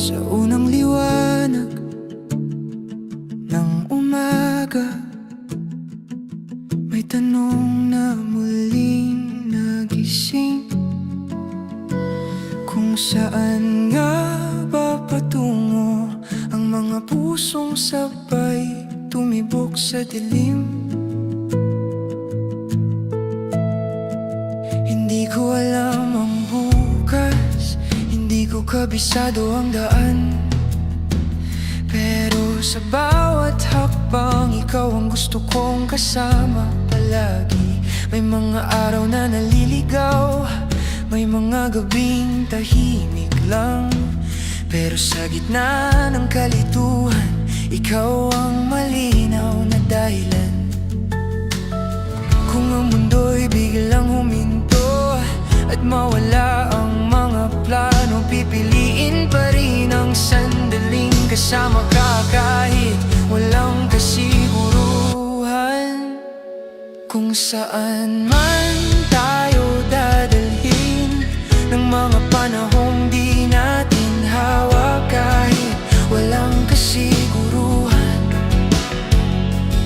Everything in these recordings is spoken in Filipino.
Sa unang liwanag ng umaga, may tanong na muling nagising. Kung saan nga ba patungo ang mga pusong sabay tumibok sa dilim? Hindi ko alam ang bukas, hindi ko kabisado ang daan, pero sa bawat hakbang ikaw ang gusto kong kasama palagi. May mga araw na naliligaw, may mga gabing tahimik lang, pero sa gitna ng kalituhan, ikaw ang malinaw na dahilan. Kung ang mundo'y biglang huminto at mawala ang mga plano, pipiliin pa rin ang sandaling kasama ka kahit walang kasiguruhan. Kung saan man tayo dadalhin ng mga panahong di natin hawak, kahit walang kasiguruhan,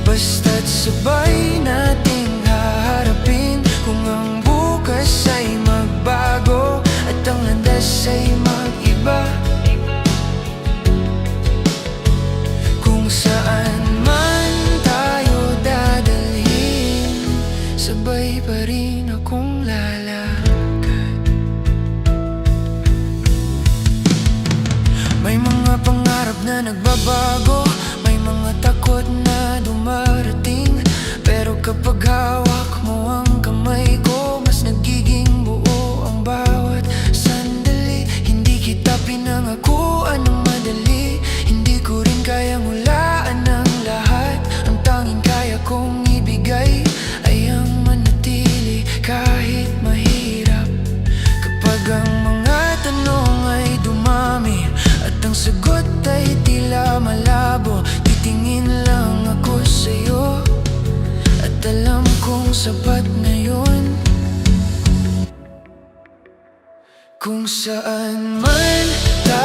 basta't sabay nating haharapin. Kung ang bukas ay magbago at ang landas ay mag-iba, kung saan man tayo dadalhin, sabay pa rin akong lalakad. May mga pangarap na nagbabago, may mga takot na dumarating, pero kapag hawak mo ang kamay ko, mas nagiging buo ang bawat sandali. Hindi kita pinangakuan ng madali, hindi ko rin kayang hulaan ang lahat. Ang tanging kaya kong ibigay ay ang manatili kahit mahirap. Kapag ang mga tanong ay dumami at ang sagot ay tila malabo, titingin lang ako sa'yo at alam kong sapat na yun. Kung saan man tayo